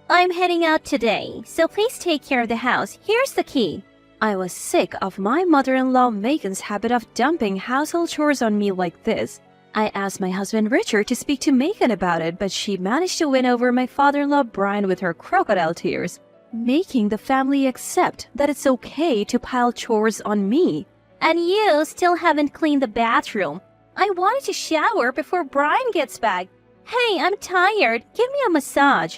I'm heading out today, so please take care of the house. Here's the key. I was sick of my mother-in-law Megan's habit of dumping household chores on me like this. I asked my husband Richard to speak to Megan about it, but she managed to win over my father-in-law Brian with her crocodile tears, making the family accept that it's okay to pile chores on me. And you still haven't cleaned the bathroom. I wanted to shower before Brian gets back. Hey, I'm tired. Give me a massage.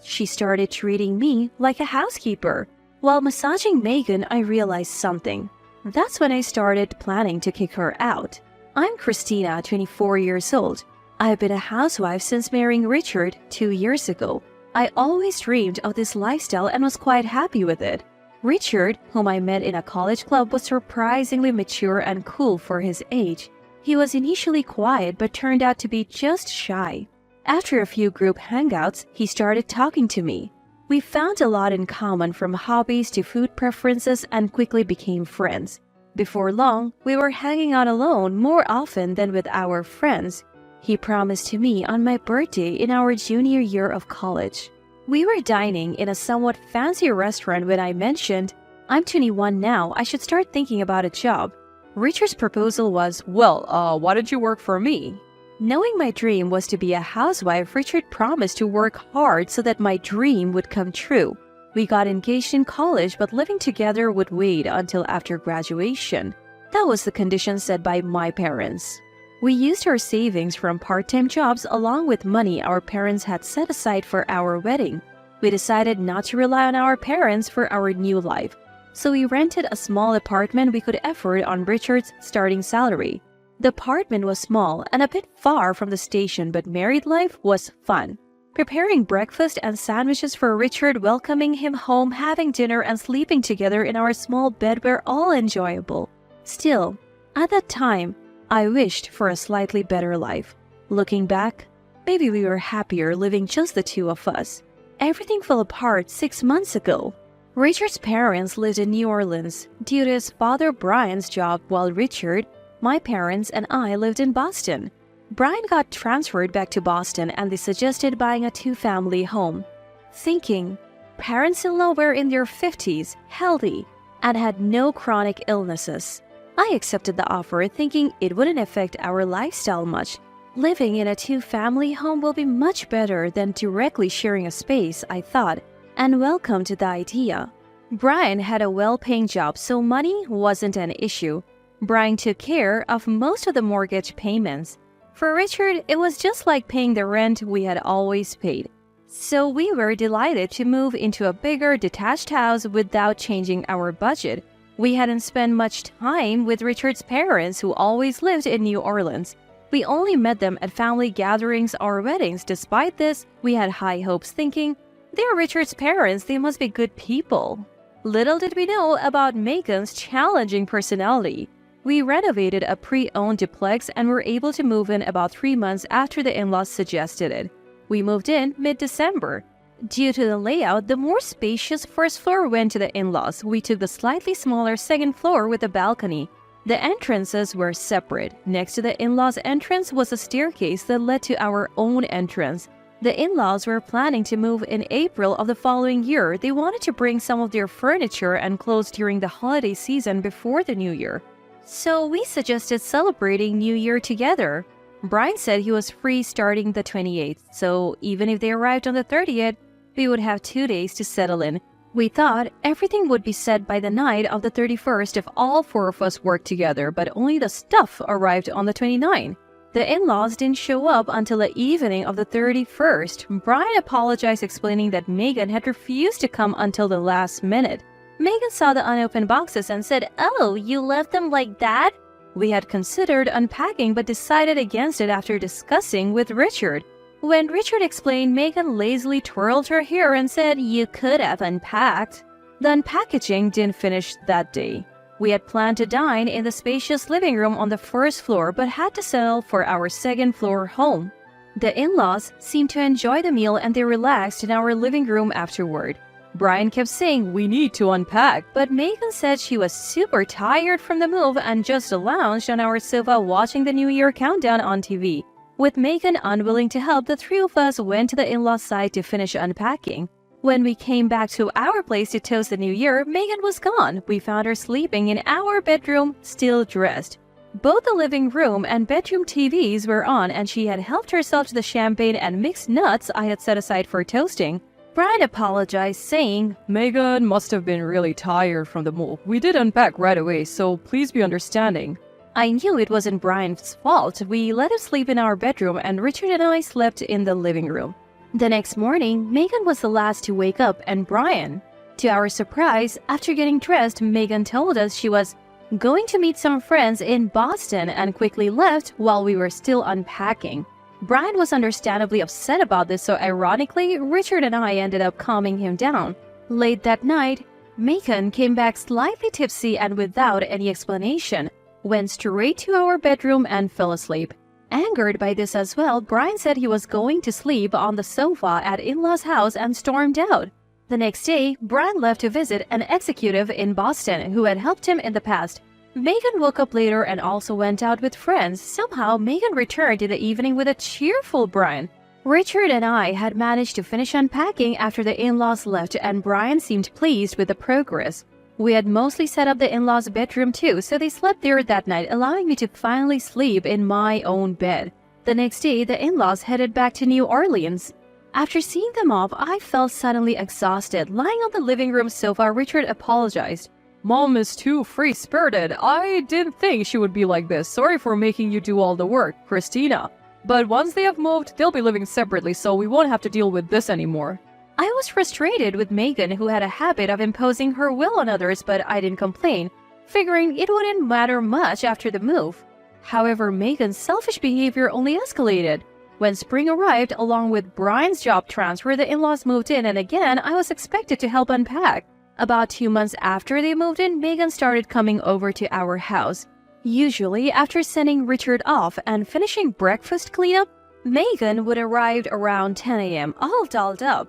She started treating me like a housekeeper. While massaging Megan, I realized something. That's when I started planning to kick her out. I'm Christina, 24 years old. I've been a housewife since marrying Richard 2 years ago. I always dreamed of this lifestyle and was quite happy with it. Richard, whom I met in a college club, was surprisingly mature and cool for his age. He was initially quiet but turned out to be just shy. After a few group hangouts, he started talking to me. We found a lot in common, from hobbies to food preferences, and quickly became friends. Before long, we were hanging out alone more often than with our friends. He promised to me on my birthday in our junior year of college. We were dining in a somewhat fancy restaurant when I mentioned, "I'm 21 now, I should start thinking about a job." Richard's proposal was, "Well, why don't you work for me?" Knowing my dream was to be a housewife, Richard promised to work hard so that my dream would come true. We got engaged in college, but living together would wait until after graduation. That was the condition set by my parents. We used our savings from part-time jobs along with money our parents had set aside for our wedding. We decided not to rely on our parents for our new life, so we rented a small apartment we could afford on Richard's starting salary. The apartment was small and a bit far from the station, but married life was fun. Preparing breakfast and sandwiches for Richard, welcoming him home, having dinner, and sleeping together in our small bed were all enjoyable. Still, at that time, I wished for a slightly better life. Looking back, maybe we were happier living just the two of us. Everything fell apart 6 months ago. Richard's parents lived in New Orleans due to his father Brian's job, while Richard, my parents, and I lived in Boston. Brian got transferred back to Boston and they suggested buying a two-family home. Thinking, parents-in-law were in their 50s, healthy, and had no chronic illnesses. I accepted the offer thinking it wouldn't affect our lifestyle much. Living in a two-family home will be much better than directly sharing a space, I thought, and welcomed the idea. Brian had a well-paying job, so money wasn't an issue. Brian took care of most of the mortgage payments. For Richard, it was just like paying the rent we had always paid. So we were delighted to move into a bigger detached house without changing our budget. We hadn't spent much time with Richard's parents, who always lived in New Orleans. We only met them at family gatherings or weddings. Despite this, we had high hopes, thinking, they're Richard's parents, they must be good people. Little did we know about Megan's challenging personality. We renovated a pre-owned duplex and were able to move in about 3 months after the in-laws suggested it. We moved in mid-December. Due to the layout, the more spacious first floor went to the in-laws. We took the slightly smaller second floor with a balcony. The entrances were separate. Next to the in-laws' entrance was a staircase that led to our own entrance. The in-laws were planning to move in April of the following year. They wanted to bring some of their furniture and clothes during the holiday season before the new year. So we suggested celebrating New Year together. Brian said he was free starting the 28th, so even if they arrived on the 30th, we would have 2 days to settle in. We thought everything would be set by the night of the 31st if all 4 of us worked together, but only the stuff arrived on the 29th. The in-laws didn't show up until the evening of the 31st. Brian apologized, explaining that Megan had refused to come until the last minute. Megan saw the unopened boxes and said, "Oh, you left them like that?" We had considered unpacking but decided against it after discussing with Richard. When Richard explained, Megan lazily twirled her hair and said, "You could have unpacked." The unpackaging didn't finish that day. We had planned to dine in the spacious living room on the first floor but had to settle for our second floor home. The in-laws seemed to enjoy the meal and they relaxed in our living room afterward. Brian kept saying, "We need to unpack," but Megan said she was super tired from the move and just lounged on our sofa watching the New Year countdown on TV. With Megan unwilling to help, the 3 of us went to the in-laws' side to finish unpacking. When we came back to our place to toast the new year, Megan was gone. We found her sleeping in our bedroom, still dressed. Both the living room and bedroom TVs were on, and she had helped herself to the champagne and mixed nuts I had set aside for toasting. Brian apologized, saying, Megan must have been really tired from the move. We did unpack right away, so please be understanding. I knew it wasn't Brian's fault. We let him sleep in our bedroom, and Richard and I slept in the living room. The next morning, Megan was the last to wake up, and Brian. To our surprise, after getting dressed, Megan told us she was going to meet some friends in Boston and quickly left while we were still unpacking. Brian was understandably upset about this, so ironically, Richard and I ended up calming him down. Late that night, Megan came back slightly tipsy and without any explanation, went straight to our bedroom and fell asleep. Angered by this as well, Brian said he was going to sleep on the sofa at in-laws' house and stormed out. The next day, Brian left to visit an executive in Boston who had helped him in the past. Megan woke up later and also went out with friends. Somehow, Megan returned in the evening with a cheerful Brian. Richard and I had managed to finish unpacking after the in-laws left, and Brian seemed pleased with the progress. We had mostly set up the in-laws' bedroom too, so they slept there that night, allowing me to finally sleep in my own bed. The next day, the in-laws headed back to New Orleans. After seeing them off, I felt suddenly exhausted. Lying on the living room sofa, Richard apologized. Mom is too free-spirited. I didn't think she would be like this. Sorry for making you do all the work, Christina. But once they have moved, they'll be living separately, so we won't have to deal with this anymore. I was frustrated with Megan, who had a habit of imposing her will on others, but I didn't complain, figuring it wouldn't matter much after the move. However, Megan's selfish behavior only escalated. When spring arrived, along with Brian's job transfer, the in-laws moved in, and again, I was expected to help unpack. About 2 months after they moved in, Megan started coming over to our house. Usually, after sending Richard off and finishing breakfast cleanup, Megan would arrive around 10 a.m., all dolled up.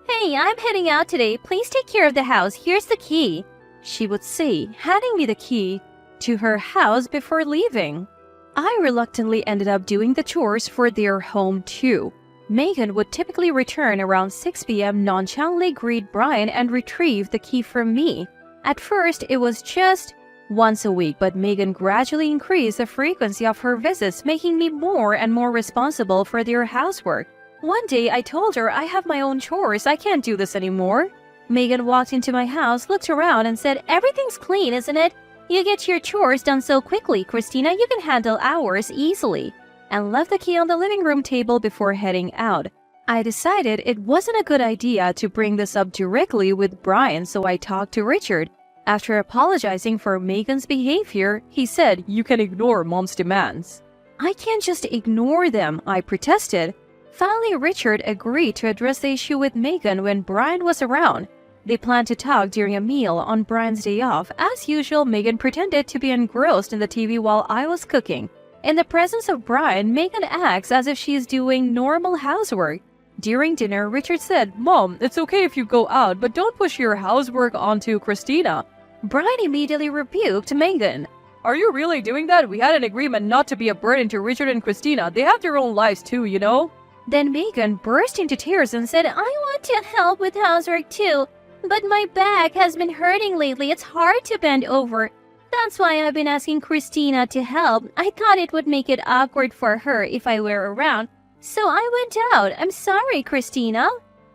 "Hey, I'm heading out today. Please take care of the house. Here's the key," she would say, handing me the key to her house before leaving. I reluctantly ended up doing the chores for their home too. Megan would typically return around 6 p.m., nonchalantly greet Brian, and retrieve the key from me. At first, it was just once a week, but Megan gradually increased the frequency of her visits, making me more and more responsible for their housework. One day, I told her I have my own chores, I can't do this anymore. Megan walked into my house, looked around, and said, "Everything's clean, isn't it? You get your chores done so quickly, Christina, you can handle ours easily," and left the key on the living room table before heading out. I decided it wasn't a good idea to bring this up directly with Brian, so I talked to Richard. After apologizing for Megan's behavior, he said, "You can ignore Mom's demands." "I can't just ignore them," I protested. Finally, Richard agreed to address the issue with Megan when Brian was around. They planned to talk during a meal on Brian's day off. As usual, Megan pretended to be engrossed in the TV while I was cooking. In the presence of Brian, Megan acts as if she is doing normal housework. During dinner, Richard said, "Mom, it's okay if you go out, but don't push your housework onto Christina." Brian immediately rebuked Megan. "Are you really doing that? We had an agreement not to be a burden to Richard and Christina. They have their own lives too, you know?" Then Megan burst into tears and said, "I want to help with housework too, but my back has been hurting lately. It's hard to bend over. That's why I've been asking Christina to help. I thought it would make it awkward for her if I were around, so I went out. I'm sorry, Christina."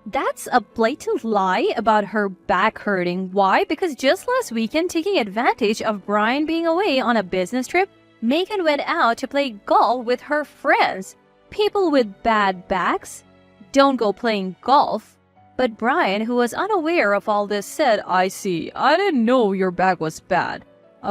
That's a blatant lie about her back hurting. Why? Because just last weekend, taking advantage of Brian being away on a business trip, Megan went out to play golf with her friends. People with bad backs don't go playing golf. But Brian, who was unaware of all this, said, "I see. I didn't know your back was bad.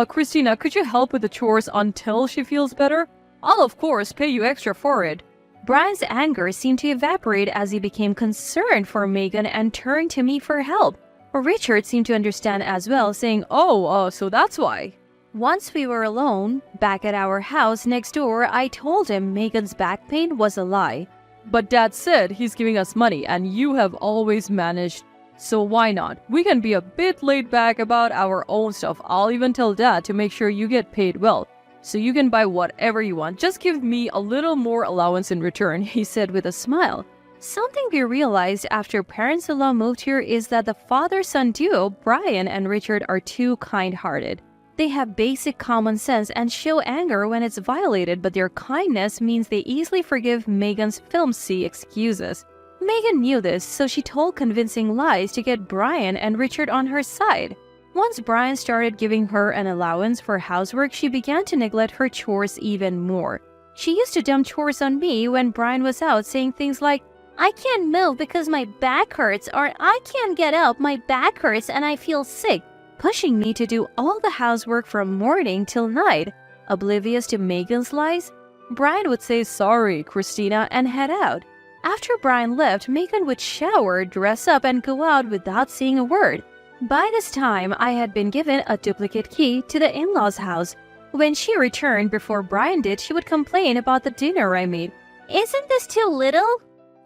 Christina, could you help with the chores until she feels better? I'll of course pay you extra for it." Brian's anger seemed to evaporate as he became concerned for Megan and turned to me for help. Richard seemed to understand as well, saying, So that's why." Once we were alone, back at our house next door, I told him Megan's back pain was a lie. "But Dad said he's giving us money and you have always managed, so why not? We can be a bit laid back about our own stuff. I'll even tell Dad to make sure you get paid well, so you can buy whatever you want. Just give me a little more allowance in return," he said with a smile. Something we realized after parents-in-law moved here is that the father-son duo, Brian and Richard, are too kind-hearted. They have basic common sense and show anger when it's violated, but their kindness means they easily forgive Megan's filmsy excuses. Megan knew this, so she told convincing lies to get Brian and Richard on her side. Once Brian started giving her an allowance for housework, she began to neglect her chores even more. She used to dump chores on me when Brian was out, saying things like, "I can't move because my back hurts," or "I can't get up, my back hurts and I feel sick," pushing me to do all the housework from morning till night. Oblivious to Megan's lies, Brian would say, "Sorry, Christina," and head out. After Brian left, Megan would shower, dress up, and go out without saying a word. By this time, I had been given a duplicate key to the in-laws' house. When she returned before Brian did, she would complain about the dinner I made. "Isn't this too little?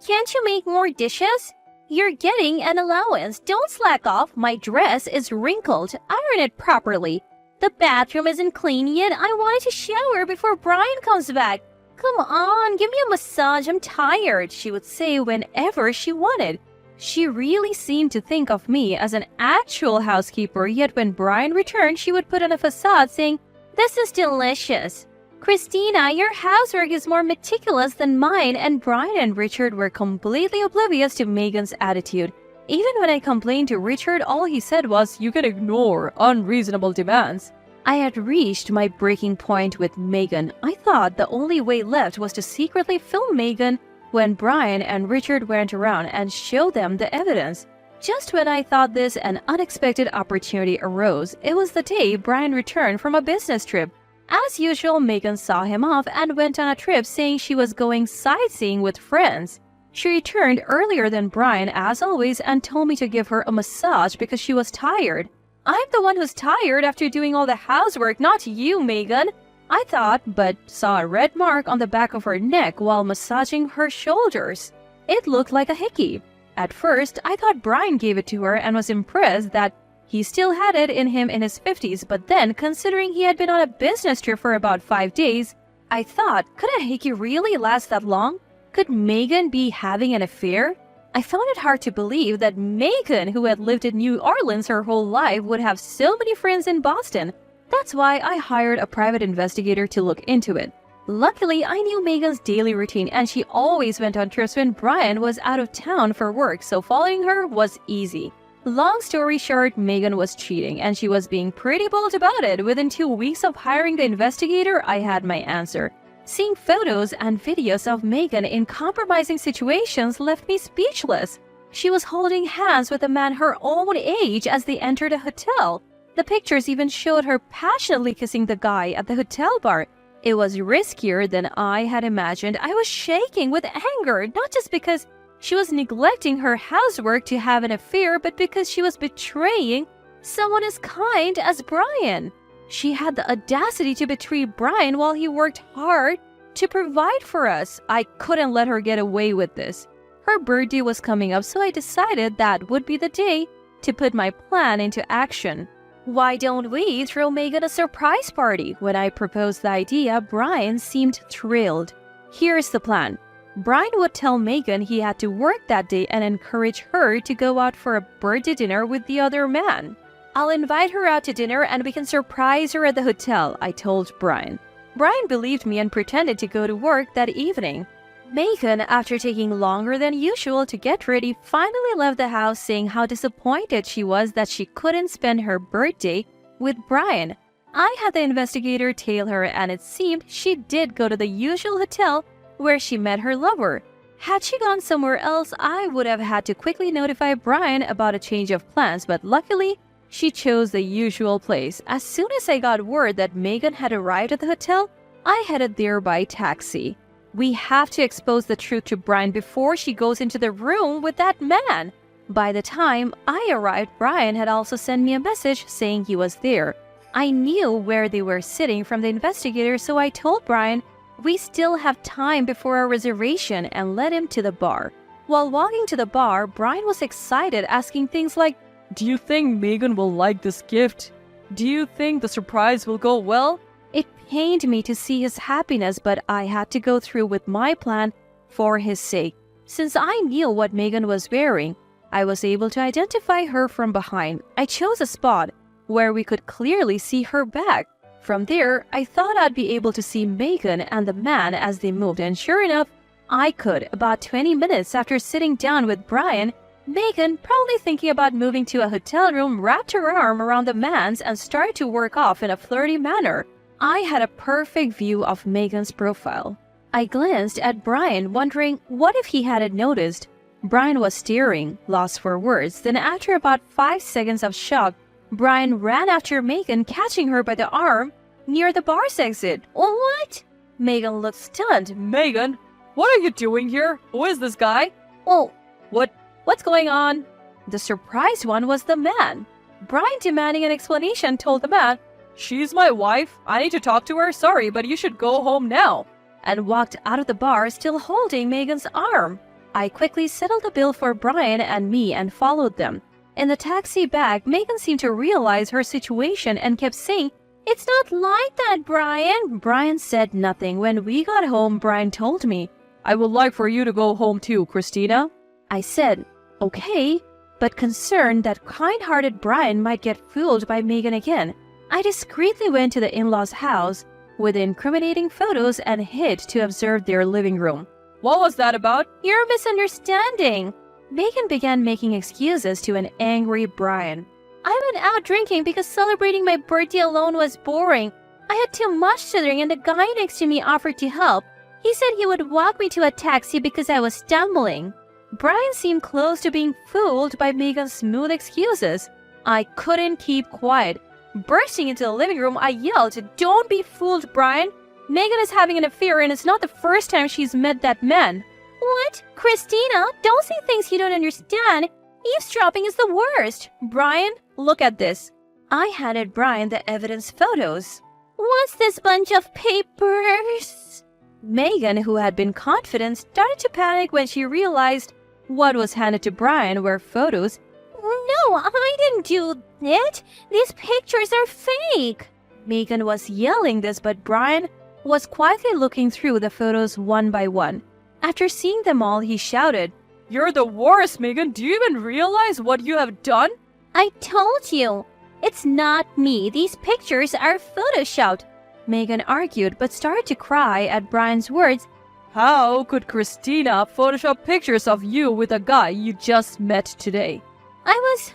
Can't you make more dishes? You're getting an allowance. Don't slack off. My dress is wrinkled. Iron it properly. The bathroom isn't clean yet. I wanted to shower before Brian comes back. Come on, give me a massage. I'm tired," she would say whenever she wanted. She really seemed to think of me as an actual housekeeper, yet when Brian returned, she would put on a facade saying, "This is delicious. Christina, your housework is more meticulous than mine," and Brian and Richard were completely oblivious to Megan's attitude. Even when I complained to Richard, all he said was, "You can ignore unreasonable demands." I had reached my breaking point with Megan. I thought the only way left was to secretly film Megan when Brian and Richard weren't around and show them the evidence. Just when I thought this, an unexpected opportunity arose. It was the day Brian returned from a business trip. As usual, Megan saw him off and went on a trip saying she was going sightseeing with friends. She returned earlier than Brian, as always, and told me to give her a massage because she was tired. I'm the one who's tired after doing all the housework, not you, Megan, I thought, but saw a red mark on the back of her neck while massaging her shoulders. It looked like a hickey. At first, I thought Brian gave it to her and was impressed that he still had it in him in his 50s, but then, considering he had been on a business trip for about 5 days, I thought, could a hickey really last that long? Could Megan be having an affair? I found it hard to believe that Megan, who had lived in New Orleans her whole life, would have so many friends in Boston. That's why I hired a private investigator to look into it. Luckily, I knew Megan's daily routine and she always went on trips when Brian was out of town for work, so following her was easy. Long story short, Megan was cheating and she was being pretty bold about it. Within 2 weeks of hiring the investigator, I had my answer. Seeing photos and videos of Megan in compromising situations left me speechless. She was holding hands with a man her own age as they entered a hotel. The pictures even showed her passionately kissing the guy at the hotel bar. It was riskier than I had imagined. I was shaking with anger, not just because she was neglecting her housework to have an affair, but because she was betraying someone as kind as Brian. She had the audacity to betray Brian while he worked hard to provide for us. I couldn't let her get away with this. Her birthday was coming up, so I decided that would be the day to put my plan into action. Why don't we throw Megan a surprise party? When I proposed the idea, Brian seemed thrilled. Here's the plan. Brian would tell Megan he had to work that day and encourage her to go out for a birthday dinner with the other man. I'll invite her out to dinner and we can surprise her at the hotel, I told Brian. Brian believed me and pretended to go to work that evening. Megan, after taking longer than usual to get ready, finally left the house saying how disappointed she was that she couldn't spend her birthday with Brian. I had the investigator tail her and it seemed she did go to the usual hotel where she met her lover. Had she gone somewhere else, I would have had to quickly notify Brian about a change of plans, but luckily, she chose the usual place. As soon as I got word that Megan had arrived at the hotel, I headed there by taxi. We have to expose the truth to Brian before she goes into the room with that man. By the time I arrived, Brian had also sent me a message saying he was there. I knew where they were sitting from the investigator, so I told Brian we still have time before our reservation and led him to the bar. While walking to the bar, Brian was excited, asking things like, "Do you think Megan will like this gift? Do you think the surprise will go well?" It pained me to see his happiness, but I had to go through with my plan for his sake. Since I knew what Megan was wearing, I was able to identify her from behind. I chose a spot where we could clearly see her back. From there, I thought I'd be able to see Megan and the man as they moved, and sure enough, I could. About 20 minutes after sitting down with Brian, Megan, probably thinking about moving to a hotel room, wrapped her arm around the man's and started to work off in a flirty manner. I had a perfect view of Megan's profile. I glanced at Brian, wondering what if he hadn't noticed. Brian was staring, lost for words. Then after about 5 seconds of shock, Brian ran after Megan, catching her by the arm near the bar's exit. What? Megan looked stunned. Megan, what are you doing here? Who is this guy? Oh, What's going on? the surprised one was the man. Brian, demanding an explanation, told the man, She's my wife. I need to talk to her. Sorry, but you should go home now. and walked out of the bar, still holding Megan's arm. I quickly settled the bill for Brian and me and followed them. In the taxi back, Megan seemed to realize her situation and kept saying, "It's not like that, Brian." Brian said nothing. When we got home, Brian told me, I would like for you to go home too, Christina. I said, okay, but concerned that kind-hearted Brian might get fooled by Megan again, I discreetly went to the in-laws' house with incriminating photos and hid to observe their living room. What was that about? "You're misunderstanding." Megan began making excuses to an angry Brian. "I went out drinking because celebrating my birthday alone was boring. I had too much to drink and the guy next to me offered to help. He said he would walk me to a taxi because I was stumbling." Brian seemed close to being fooled by Megan's smooth excuses. I couldn't keep quiet. Bursting into the living room, I yelled, "Don't be fooled, Brian. Megan is having an affair and it's not the first time she's met that man." "What? Christina, don't say things you don't understand. Eavesdropping is the worst." "Brian, look at this." I handed Brian the evidence photos. "What's this bunch of papers?" Megan, who had been confident, started to panic when she realized what was handed to Brian were photos. "No, I didn't do it. These pictures are fake." Megan was yelling this, but Brian was quietly looking through the photos one by one. After seeing them all, he shouted, You're the worst, Megan. Do you even realize what you have done? "I told you. It's not me. These pictures are photoshopped." Megan argued but started to cry at Brian's words. How could Christina Photoshop pictures of you with a guy you just met today? "I was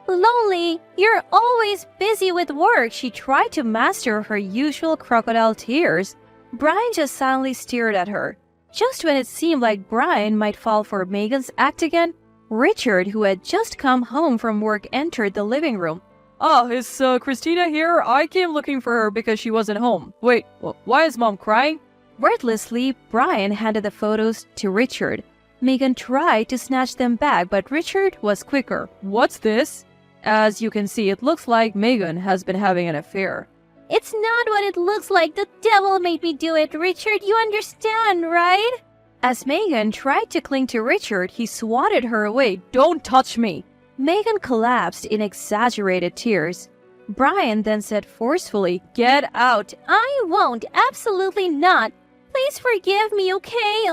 lonely. You're always busy with work." She tried to master her usual crocodile tears. Brian just silently stared at her. Just when it seemed like Brian might fall for Megan's act again, Richard, who had just come home from work, entered the living room. Oh, is Christina here? I came looking for her because she wasn't home. Wait, why is Mom crying? Wordlessly, Brian handed the photos to Richard. Megan tried to snatch them back, but Richard was quicker. What's this? As you can see, it looks like Megan has been having an affair. "It's not what it looks like. The devil made me do it, Richard. You understand, right?" As Megan tried to cling to Richard, he swatted her away. Don't touch me. Megan collapsed in exaggerated tears. Brian then said forcefully, Get out. "I won't. Absolutely not. Please forgive me, okay?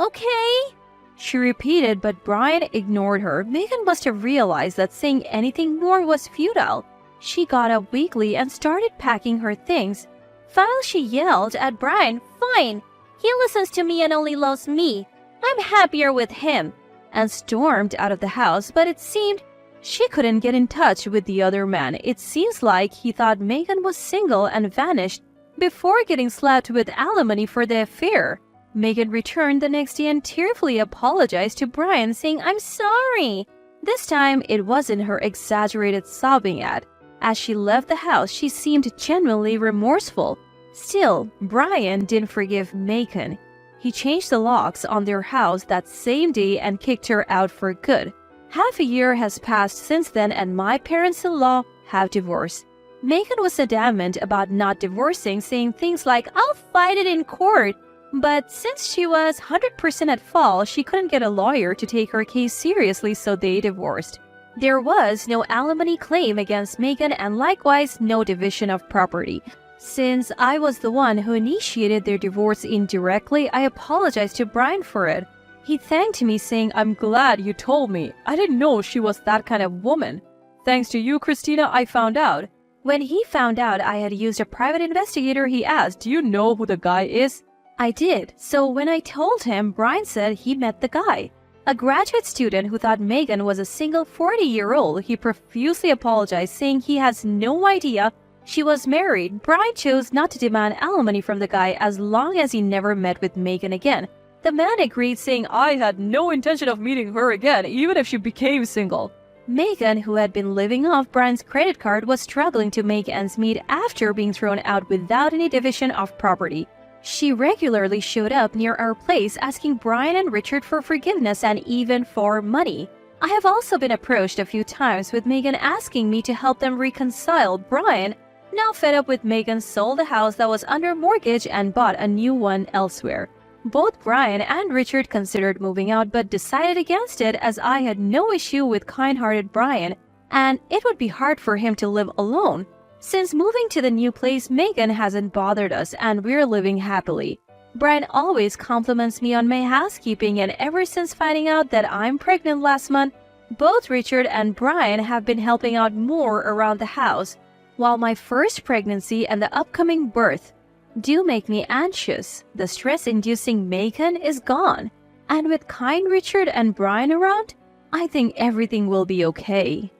She repeated, but Brian ignored her. Megan must have realized that saying anything more was futile. She got up weakly and started packing her things. Finally, she yelled at Brian, "Fine. He listens to me and only loves me. I'm happier with him," and stormed out of the house, but it seemed she couldn't get in touch with the other man. It seems like he thought Megan was single and vanished before getting slapped with alimony for the affair. Megan returned the next day and tearfully apologized to Brian, saying, "I'm sorry." This time, it wasn't her exaggerated sobbing ad. As she left the house, she seemed genuinely remorseful. Still, Brian didn't forgive Megan. He changed the locks on their house that same day and kicked her out for good. Half a year has passed since then, and my parents-in-law have divorced. Megan was adamant about not divorcing, saying things like, "I'll fight it in court." But since she was 100% at fault, she couldn't get a lawyer to take her case seriously, so they divorced. There was no alimony claim against Megan and likewise no division of property. Since I was the one who initiated their divorce indirectly, I apologized to Brian for it. He thanked me, saying, "I'm glad you told me. I didn't know she was that kind of woman. Thanks to you, Christina, I found out." When he found out I had used a private investigator, he asked, "Do you know who the guy is?" I did. So when I told him, Brian said he met the guy. A graduate student who thought Megan was a single 40-year-old. He profusely apologized, saying he has no idea she was married. Brian chose not to demand alimony from the guy as long as he never met with Megan again. The man agreed, saying, "I had no intention of meeting her again, even if she became single." Megan, who had been living off Brian's credit card, was struggling to make ends meet after being thrown out without any division of property. She regularly showed up near our place asking Brian and Richard for forgiveness and even for money. I have also been approached a few times with Megan asking me to help them reconcile. Brian, now fed up with Megan, sold the house that was under mortgage and bought a new one elsewhere. Both Brian and Richard considered moving out but decided against it, as I had no issue with kind-hearted Brian, and it would be hard for him to live alone. Since moving to the new place, Megan hasn't bothered us and we're living happily. Brian always compliments me on my housekeeping, and ever since finding out that I'm pregnant last month, both Richard and Brian have been helping out more around the house, while my first pregnancy and the upcoming birth do make me anxious. The stress-inducing Megan is gone, and with kind Richard and Brian around, I think everything will be okay.